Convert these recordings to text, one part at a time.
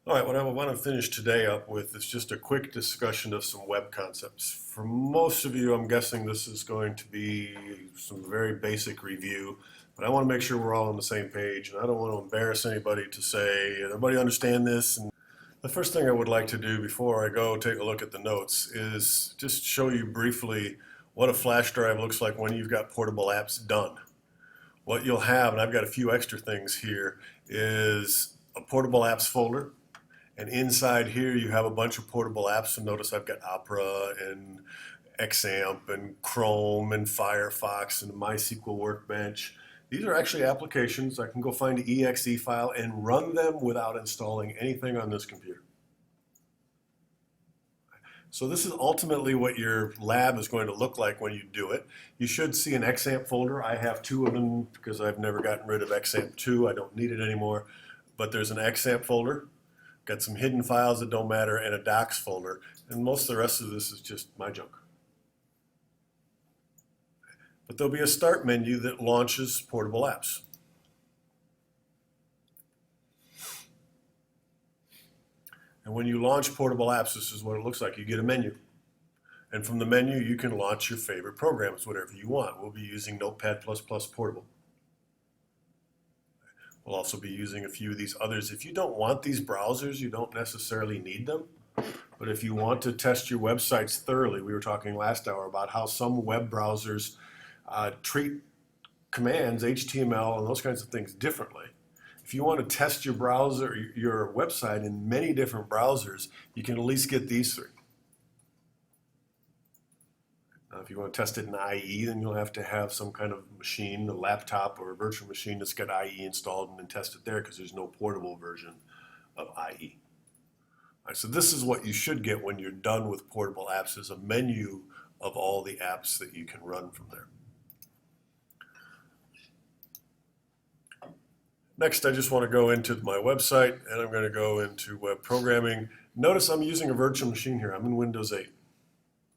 All right, what I want to finish today up with is just a quick discussion of some web concepts. For most of you, I'm guessing this is going to be some very basic review, but I want to make sure we're all on the same page, and I don't want to embarrass anybody to say, everybody understand this? And the first thing I would like to do before I go take a look at the notes is just show you briefly what a flash drive looks like when you've got portable apps done. What you'll have, and I've got a few extra things here, is a portable apps folder. And inside here, you have a bunch of portable apps. And notice I've got Opera and XAMPP and Chrome and Firefox and MySQL Workbench. These are actually applications. I can go find an exe file and run them without installing anything on this computer. So this is ultimately what your lab is going to look like when you do it. You should see an XAMPP folder. I have two of them because I've never gotten rid of XAMPP 2. I don't need it anymore. But there's an XAMPP folder. Got some hidden files that don't matter and a docs folder. And most of the rest of this is just my junk. But there'll be a start menu that launches portable apps. And when you launch portable apps, this is what it looks like. You get a menu. And from the menu, you can launch your favorite programs, whatever you want. We'll be using Notepad++ Portable. We'll also be using a few of these others. If you don't want these browsers, you don't necessarily need them. But if you want to test your websites thoroughly, we were talking last hour about how some web browsers treat commands, HTML, and those kinds of things differently. If you want to test your browser, your website in many different browsers, you can at least get these three. Now, if you want to test it in IE, then you'll have to have some kind of machine, a laptop or a virtual machine that's got IE installed and then test it there because there's no portable version of IE. All right, so this is what you should get when you're done with portable apps, is a menu of all the apps that you can run from there. Next, I just want to go into my website, and I'm going to go into web programming. Notice I'm using a virtual machine here. I'm in Windows 8.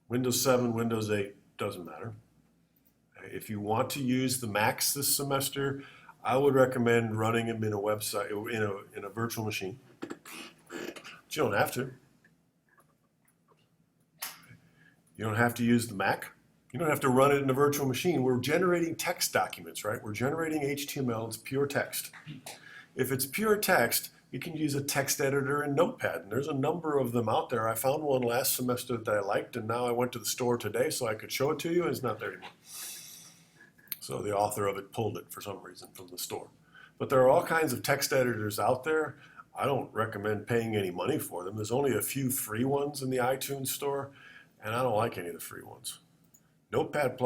Windows 7, Windows 8, doesn't matter. If you want to use the Macs this semester, I would recommend running them in a website, in a virtual machine. But you don't have to. You don't have to use the Mac. You don't have to run it in a virtual machine. We're generating text documents, right? We're generating HTML. It's pure text. If it's pure text, you can use a text editor in Notepad, and there's a number of them out there. I found one last semester that I liked, and now I went to the store today so I could show it to you, and it's not there anymore. So the author of it pulled it for some reason from the store. But there are all kinds of text editors out there. I don't recommend paying any money for them. There's only a few free ones in the iTunes store, and I don't like any of the free ones. Notepad++,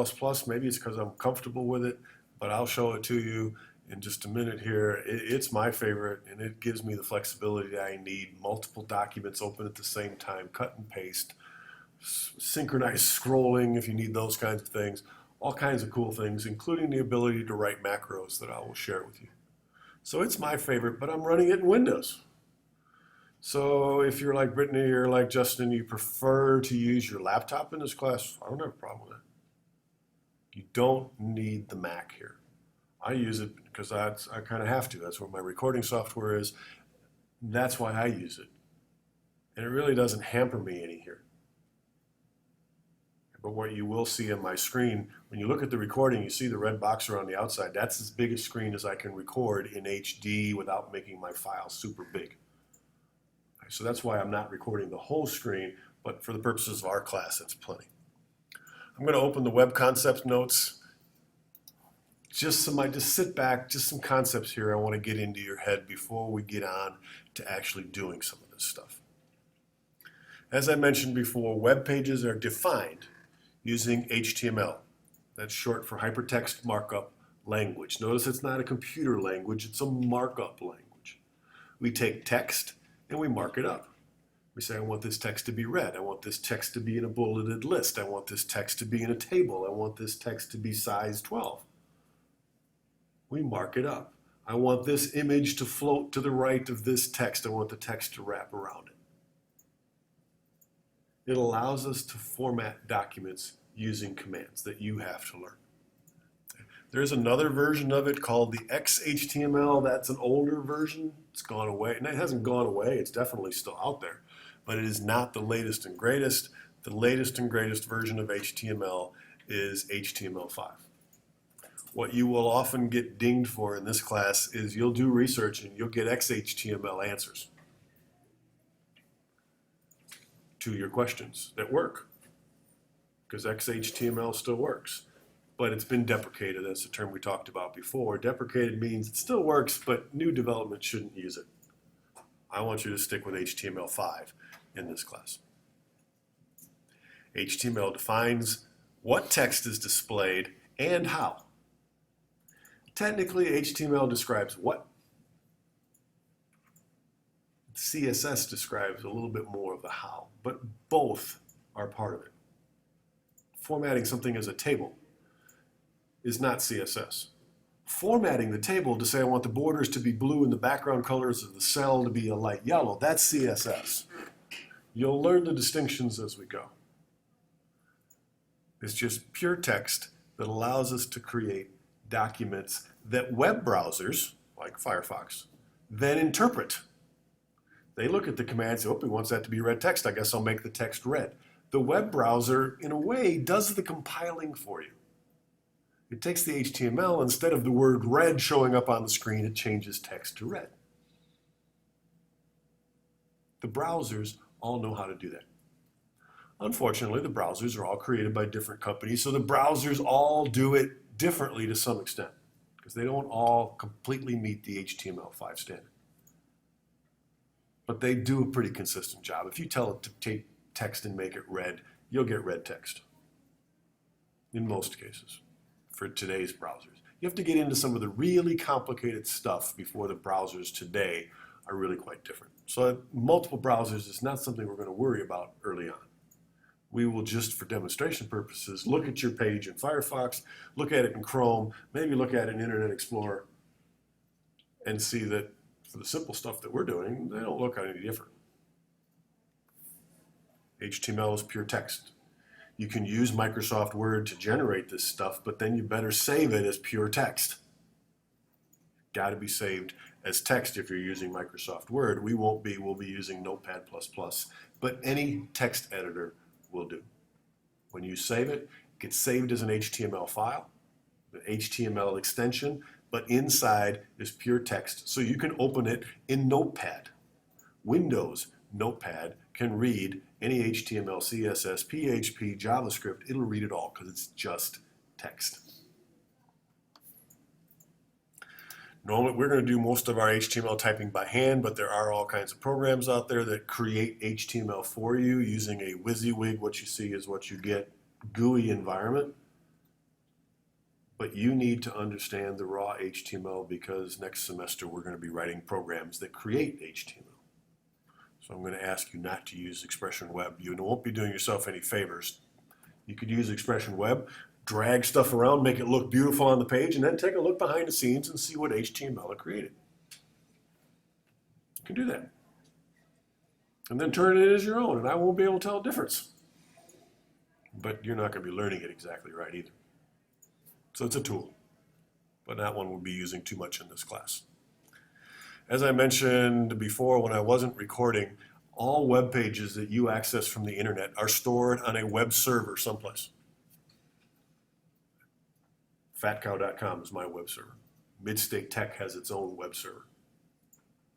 maybe it's because I'm comfortable with it, but I'll show it to you in just a minute here. It's my favorite, and it gives me the flexibility that I need. Multiple documents open at the same time, cut and paste, synchronized scrolling if you need those kinds of things, all kinds of cool things, including the ability to write macros that I will share with you. So it's my favorite, but I'm running it in Windows. So if you're like Brittany or like Justin, you prefer to use your laptop in this class, I don't have a problem with that. You don't need the Mac here. I use it because I kind of have to. That's where my recording software is. That's why I use it. And it really doesn't hamper me any here. But what you will see on my screen, when you look at the recording, you see the red box around the outside. That's as big a screen as I can record in HD without making my file super big. So that's why I'm not recording the whole screen, but for the purposes of our class, that's plenty. I'm going to open the web concept notes. Just sit back, just some concepts here I want to get into your head before we get on to actually doing some of this stuff. As I mentioned before, web pages are defined using HTML. That's short for Hypertext Markup Language. Notice it's not a computer language, it's a markup language. We take text and we mark it up. We say, I want this text to be read. I want this text to be in a bulleted list. I want this text to be in a table. I want this text to be size 12. We mark it up. I want this image to float to the right of this text. I want the text to wrap around it. It allows us to format documents using commands that you have to learn. There's another version of it called the XHTML. That's an older version. It's gone away. And it hasn't gone away. It's definitely still out there. But it is not the latest and greatest. The latest and greatest version of HTML is HTML5. What you will often get dinged for in this class is you'll do research and you'll get XHTML answers to your questions that work, because XHTML still works. But it's been deprecated. That's the term we talked about before. Deprecated means it still works, but new development shouldn't use it. I want you to stick with HTML5 in this class. HTML defines what text is displayed and how. Technically, HTML describes what? CSS describes a little bit more of the how, but both are part of it. Formatting something as a table is not CSS. Formatting the table to say I want the borders to be blue and the background colors of the cell to be a light yellow, that's CSS. You'll learn the distinctions as we go. It's just pure text that allows us to create documents that web browsers, like Firefox, then interpret. They look at the command and say, oh, he wants that to be red text. I guess I'll make the text red. The web browser, in a way, does the compiling for you. It takes the HTML, instead of the word red showing up on the screen, it changes text to red. The browsers all know how to do that. Unfortunately, the browsers are all created by different companies, so the browsers all do it differently to some extent, because they don't all completely meet the HTML5 standard. But they do a pretty consistent job. If you tell it to take text and make it red, you'll get red text in most cases for today's browsers. You have to get into some of the really complicated stuff before the browsers today are really quite different. So multiple browsers is not something we're going to worry about early on. We will just, for demonstration purposes, look at your page in Firefox, look at it in Chrome, maybe look at it in Internet Explorer, and see that for the simple stuff that we're doing, they don't look any different. HTML is pure text. You can use Microsoft Word to generate this stuff, but then you better save it as pure text. Got to be saved as text if you're using Microsoft Word. We won't be. We'll be using Notepad++, but any text editor will do. When you save it, it gets saved as an HTML file, an HTML extension, but inside is pure text, so you can open it in Notepad. Windows Notepad can read any HTML, CSS, PHP, JavaScript. It'll read it all because it's just text. Normally, we're going to do most of our HTML typing by hand, but there are all kinds of programs out there that create HTML for you using a WYSIWYG. What you see is what you get, GUI environment. But you need to understand the raw HTML, because next semester we're going to be writing programs that create HTML. So I'm going to ask you not to use Expression Web. You won't be doing yourself any favors. You could use Expression Web, drag stuff around, make it look beautiful on the page, and then take a look behind the scenes and see what HTML it created. You can do that. And then turn it as your own, and I won't be able to tell a difference. But you're not going to be learning it exactly right either. So it's a tool, but not one we'll be using too much in this class. As I mentioned before when I wasn't recording, all web pages that you access from the internet are stored on a web server someplace. Fatcow.com is my web server. Midstate Tech has its own web server.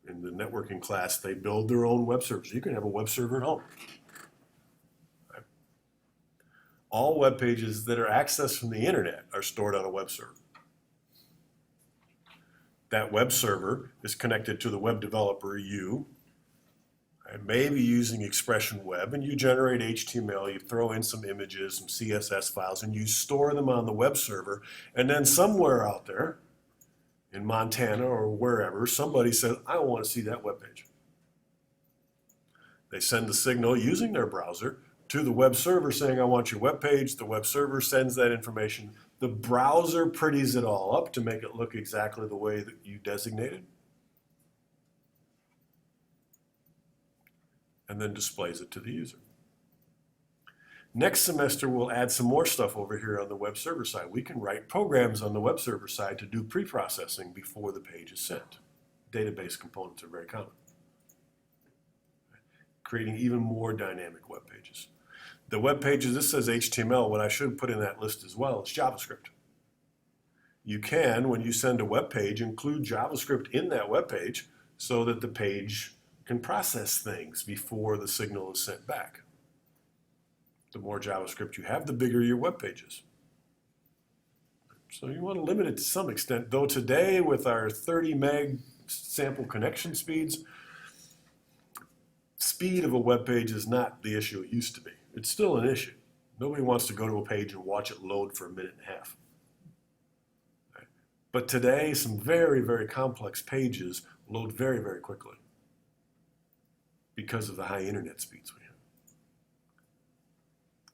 In the networking class, they build their own web servers. You can have a web server at home. Right? All web pages that are accessed from the internet are stored on a web server. That web server is connected to the web developer, you. I may be using Expression Web, and you generate HTML, you throw in some images, some CSS files, and you store them on the web server, and then somewhere out there, in Montana or wherever, somebody says, I want to see that web page. They send the signal using their browser to the web server saying, I want your web page. The web server sends that information. The browser pretties it all up to make it look exactly the way that you designated, and then displays it to the user. Next semester, we'll add some more stuff over here on the web server side. We can write programs on the web server side to do pre-processing before the page is sent. Database components are very common. Creating even more dynamic web pages. The web pages, this says HTML. What I should put in that list as well is JavaScript. You can, when you send a web page, include JavaScript in that web page so that the page can process things before the signal is sent back. The more JavaScript you have, the bigger your web page is. So you want to limit it to some extent, though today with our 30 meg sample connection speeds, speed of a web page is not the issue it used to be. It's still an issue. Nobody wants to go to a page and watch it load for a minute and a half. Right? But today, some very, very complex pages load very, very quickly because of the high internet speeds we have.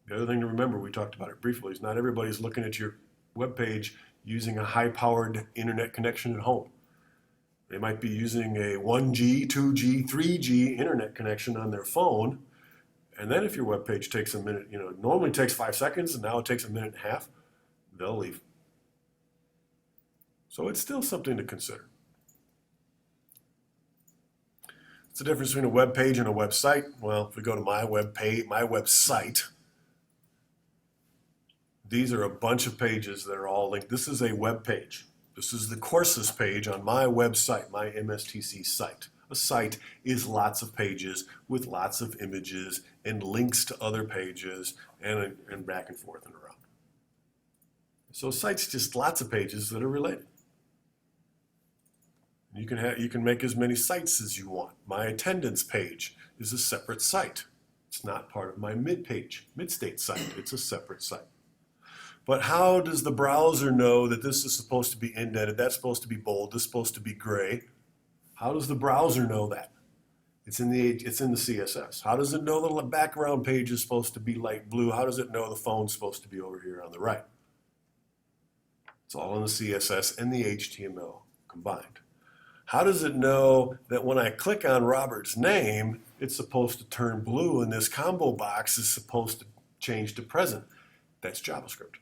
The other thing to remember, we talked about it briefly, is not everybody's looking at your web page using a high-powered internet connection at home. They might be using a 1G, 2G, 3G internet connection on their phone, and then if your web page takes a minute, it normally takes 5 seconds, and now it takes a minute and a half, they'll leave. So it's still something to consider. What's the difference between a web page and a website? Well, if we go to my website, these are a bunch of pages that are all linked. This is a web page. This is the courses page on my website, my MSTC site. A site is lots of pages with lots of images and links to other pages and back and forth and around. So a site's just lots of pages that are related. You can make as many sites as you want. My attendance page is a separate site. It's not part of my mid-state site. It's a separate site. But how does the browser know that this is supposed to be indented, that's supposed to be bold, this is supposed to be gray? How does the browser know that? It's in the CSS. How does it know the background page is supposed to be light blue? How does it know the phone's supposed to be over here on the right? It's all in the CSS and the HTML combined. How does it know that when I click on Robert's name, it's supposed to turn blue and this combo box is supposed to change to present? That's JavaScript.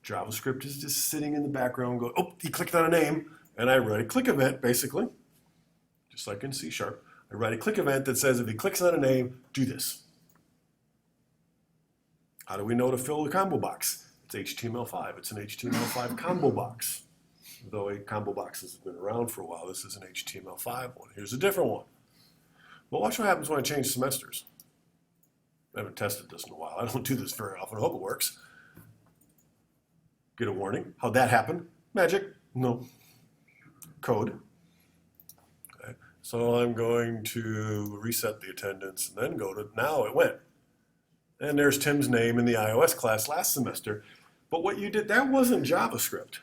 JavaScript is just sitting in the background going, oh, he clicked on a name, and I write a click event, basically, just like in C#. I write a click event that says if he clicks on a name, do this. How do we know to fill the combo box? It's HTML5. It's an HTML5 combo box. Though a combo box has been around for a while, this is an HTML5 one. Here's a different one. Well, watch what happens when I change semesters. I haven't tested this in a while. I don't do this very often. I hope it works. Get a warning. How'd that happen? Magic? No. Code. Okay. So I'm going to reset the attendance and then go to, now it went. And there's Tim's name in the iOS class last semester. But what you did, that wasn't JavaScript.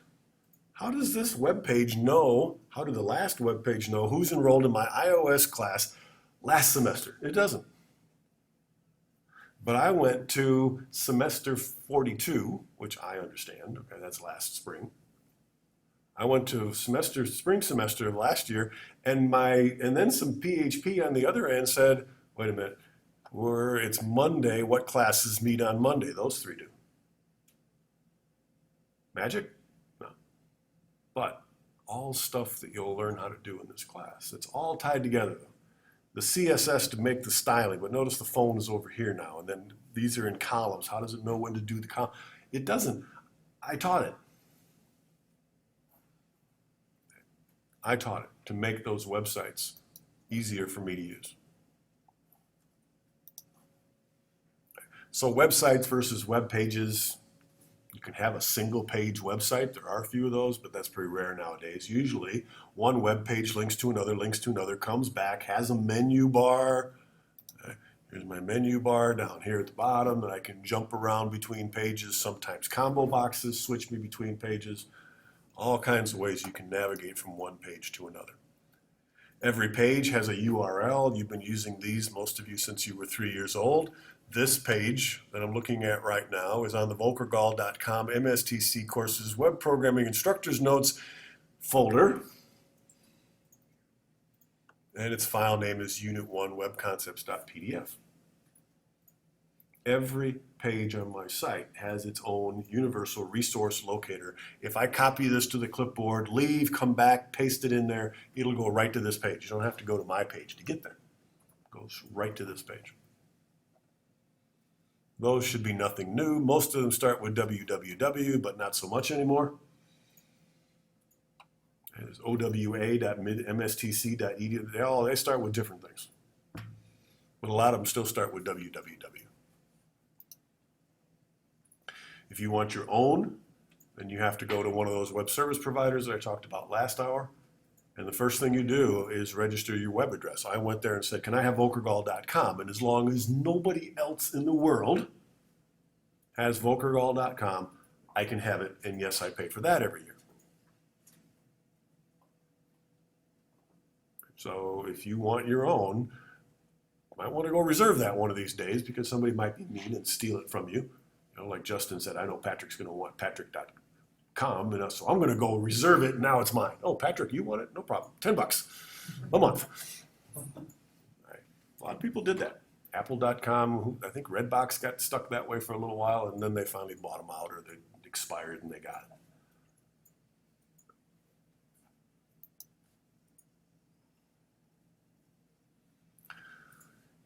How does this web page know, how did the last web page know who's enrolled in my iOS class last semester? It doesn't. But I went to semester 42, which I understand, okay, that's last spring. I went to spring semester of last year, and then some PHP on the other end said, wait a minute, it's Monday, what classes meet on Monday? Those three do. Magic? No. But all stuff that you'll learn how to do in this class. It's all tied together. The CSS to make the styling, but notice the phone is over here now, and then these are in columns. How does it know when to do the column? It doesn't. I taught it. I taught it to make those websites easier for me to use. So websites versus web pages. You can have a single page website. There are a few of those, but that's pretty rare nowadays. Usually one web page links to another, comes back, has a menu bar. Here's my menu bar down here at the bottom, and I can jump around between pages. Sometimes combo boxes switch me between pages. All kinds of ways you can navigate from one page to another. Every page has a URL. You've been using these, most of you, since you were 3 years old. This page that I'm looking at right now is on the volkergall.com MSTC Courses Web Programming Instructors Notes folder. And its file name is unit1webconcepts.pdf. Every page on my site has its own universal resource locator. If I copy this to the clipboard, leave, come back, paste it in there, it'll go right to this page. You don't have to go to my page to get there. It goes right to this page. Those should be nothing new. Most of them start with www, but not so much anymore. There's owa.mstc.edu. They start with different things. But a lot of them still start with www. If you want your own, then you have to go to one of those web service providers that I talked about last hour. And the first thing you do is register your web address. I went there and said, can I have vokergall.com? And as long as nobody else in the world has vokergall.com, I can have it. And yes, I pay for that every year. So if you want your own, you might want to go reserve that one of these days because somebody might be mean and steal it from you. You know, like Justin said, I know Patrick's going to want patrick.com, and so I'm going to go reserve it, and now it's mine. Oh, Patrick, you want it? No problem. $10 a month. Right. A lot of people did that. Apple.com, I think Redbox got stuck that way for a little while, and then they finally bought them out, or they expired and they got it.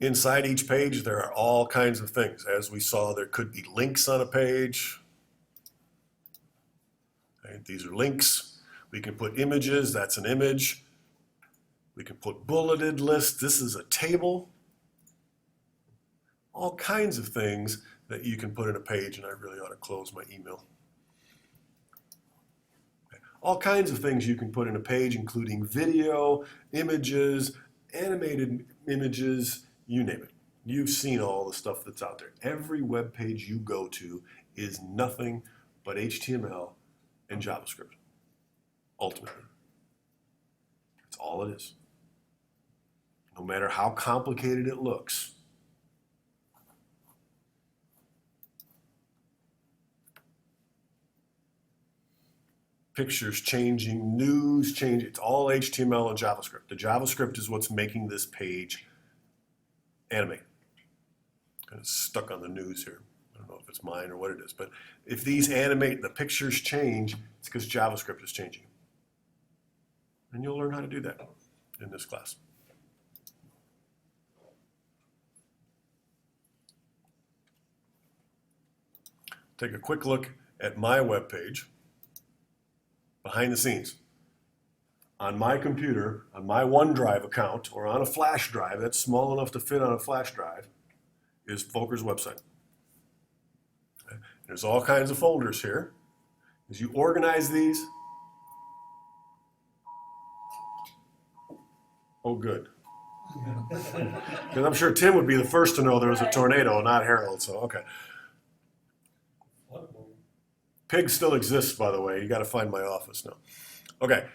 Inside each page, there are all kinds of things. As we saw, there could be links on a page. Right, these are links. We can put images, that's an image. We can put bulleted lists, this is a table. All kinds of things that you can put in a page, and I really ought to close my email. All kinds of things you can put in a page, including video, images, animated images, you name it. You've seen all the stuff that's out there. Every web page you go to is nothing but HTML and JavaScript, ultimately. That's all it is. No matter how complicated it looks. Pictures changing, news changing, it's all HTML and JavaScript. The JavaScript is what's making this page animate. Kind of stuck on the news here. I don't know if it's mine or what it is, but if these animate, the pictures change, it's because JavaScript is changing. And you'll learn how to do that in this class. Take a quick look at my web page, behind the scenes. On my computer, on my OneDrive account, or on a flash drive that's small enough to fit on a flash drive, is Voker's website. Okay. There's all kinds of folders here. As you organize these, oh good. Because I'm sure Tim would be the first to know there was a tornado, not Harold, so okay. Pig still exists, by the way. You got to find my office now. Okay.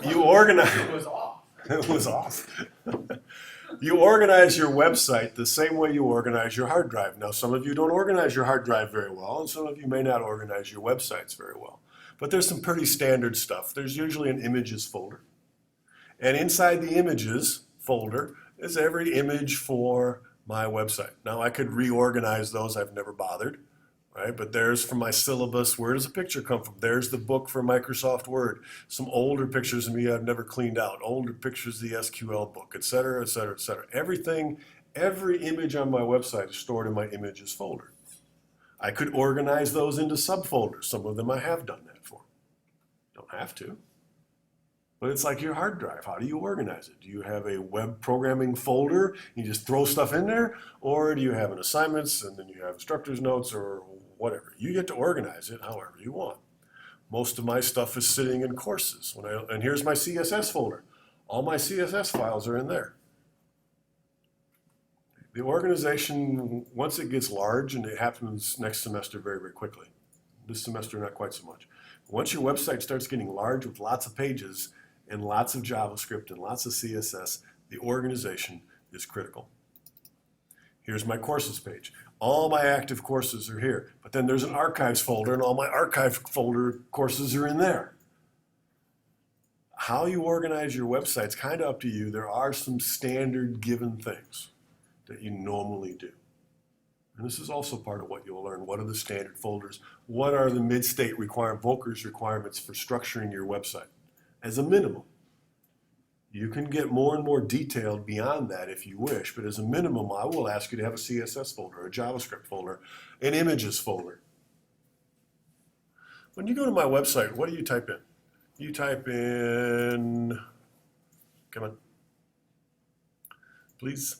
You organize. It was off. It was off. You organize your website the same way you organize your hard drive. Now, some of you don't organize your hard drive very well, and some of you may not organize your websites very well. But there's some pretty standard stuff. There's usually an images folder. And inside the images folder is every image for my website. Now, I could reorganize those. I've never bothered. Right? But there's from my syllabus, where does a picture come from? There's the book for Microsoft Word. Some older pictures of me I've never cleaned out. Older pictures of the SQL book, et cetera, et cetera, et cetera. Everything, every image on my website is stored in my images folder. I could organize those into subfolders. Some of them I have done that for. Don't have to. But it's like your hard drive. How do you organize it? Do you have a web programming folder? You just throw stuff in there? Or do you have an assignments and then you have instructor's notes or whatever? You get to organize it however you want. Most of my stuff is sitting in courses. And here's my CSS folder. All my CSS files are in there. The organization, once it gets large, and it happens next semester very, very quickly. This semester, not quite so much. Once your website starts getting large with lots of pages and lots of JavaScript and lots of CSS, the organization is critical. Here's my courses page. All my active courses are here, but then there's an archives folder and all my archive folder courses are in there. How you organize your website's kind of up to you. There are some standard given things that you normally do. And this is also part of what you'll learn. What are the standard folders? What are the mid-state Volcker's requirements for structuring your website? As a minimum. You can get more and more detailed beyond that if you wish, but as a minimum, I will ask you to have a CSS folder, a JavaScript folder, an images folder. When you go to my website, what do you type in? You type in, come on, please.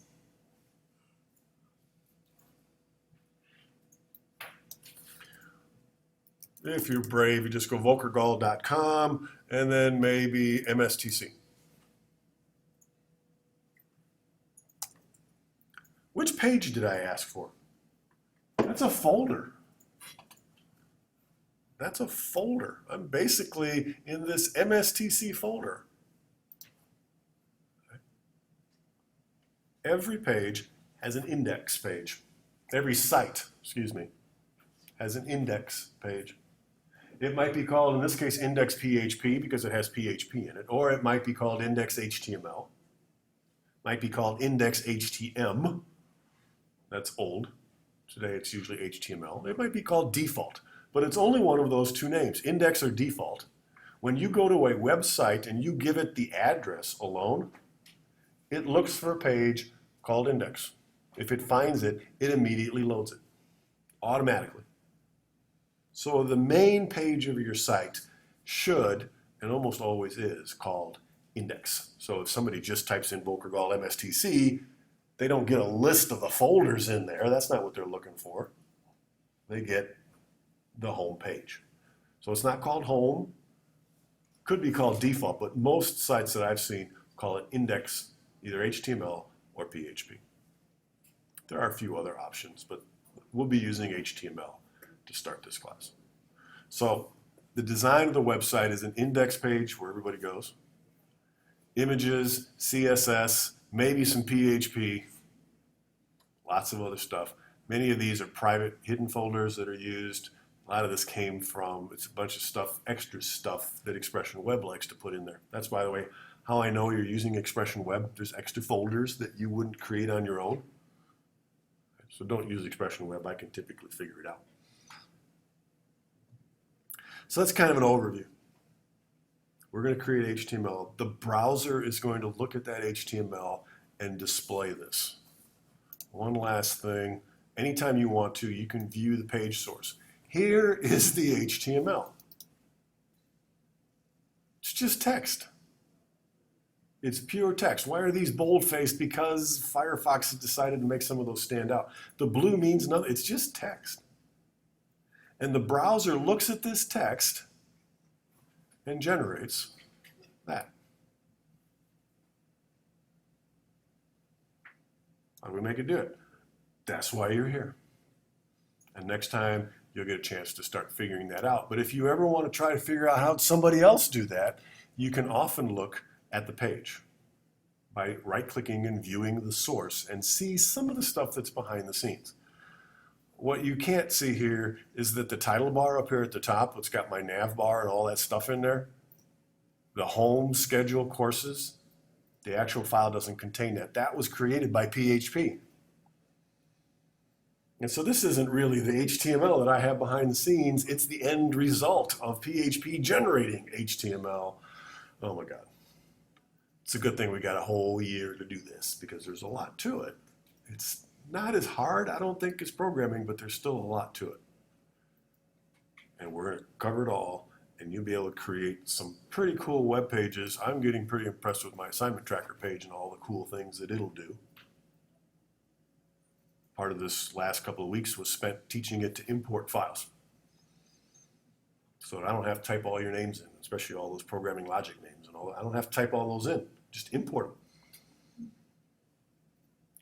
If you're brave, you just go volkergall.com and then maybe MSTC. Which page did I ask for? That's a folder. That's a folder. I'm basically in this MSTC folder. Every page has an index page. Every site, excuse me, has an index page. It might be called, in this case, index PHP because it has PHP in it, or it might be called index HTML. Might be called index HTM. That's old. Today it's usually HTML. It might be called default, but it's only one of those two names, index or default. When you go to a website and you give it the address alone, it looks for a page called index. If it finds it, it immediately loads it, automatically. So the main page of your site should, and almost always is, called index. So if somebody just types in Volkergall MSTC, they don't get a list of the folders in there. That's not what they're looking for. They get the home page. So it's not called home. Could be called default, but most sites that I've seen call it index, either HTML or PHP. There are a few other options, but we'll be using HTML to start this class. So the design of the website is an index page where everybody goes. Images, CSS, maybe some PHP, lots of other stuff. Many of these are private hidden folders that are used. A lot of this came from, it's a bunch of stuff, extra stuff that Expression Web likes to put in there. That's, by the way, how I know you're using Expression Web. There's extra folders that you wouldn't create on your own. So don't use Expression Web. I can typically figure it out. So that's kind of an overview. We're going to create HTML. The browser is going to look at that HTML and display this. One last thing. Anytime you want to, you can view the page source. Here is the HTML. It's just text. It's pure text. Why are these bold-faced? Because Firefox has decided to make some of those stand out. The blue means nothing. It's just text. And the browser looks at this text and generates that. How do we make it do it? That's why you're here. And next time, you'll get a chance to start figuring that out. But if you ever want to try to figure out how somebody else do that, you can often look at the page by right-clicking and viewing the source and see some of the stuff that's behind the scenes. What you can't see here is that the title bar up here at the top, it's got my nav bar and all that stuff in there. The home schedule courses, the actual file doesn't contain that. That was created by PHP. And so this isn't really the HTML that I have behind the scenes. It's the end result of PHP generating HTML. Oh my God. It's a good thing we got a whole year to do this because there's a lot to it. It's not as hard, I don't think, as programming, but there's still a lot to it. And we're going to cover it all, and you'll be able to create some pretty cool web pages. I'm getting pretty impressed with my assignment tracker page and all the cool things that it'll do. Part of this last couple of weeks was spent teaching it to import files. So I don't have to type all your names in, especially all those programming logic names and all that. I don't have to type all those in, just import them.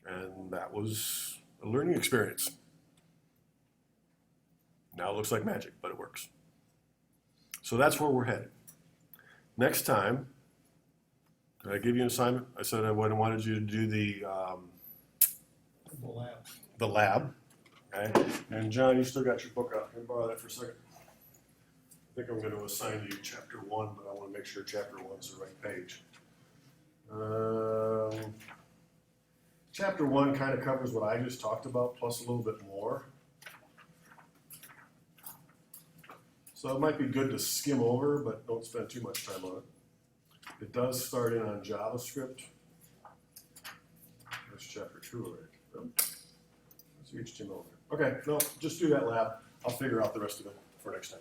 And that was a learning experience. Now it looks like magic, but it works. So that's where we're headed. Next time, did I give you an assignment? I said I wanted you to do the lab. The lab. Okay? And John, you still got your book out. Can I borrow that for a second? I think I'm going to assign you chapter 1, but I want to make sure chapter 1 is the right page. Chapter 1 kind of covers what I just talked about, plus a little bit more. So it might be good to skim over, but don't spend too much time on it. It does start in on JavaScript. That's chapter 2 already. No. That's HTML. Okay, no, just do that lab. I'll figure out the rest of it for next time.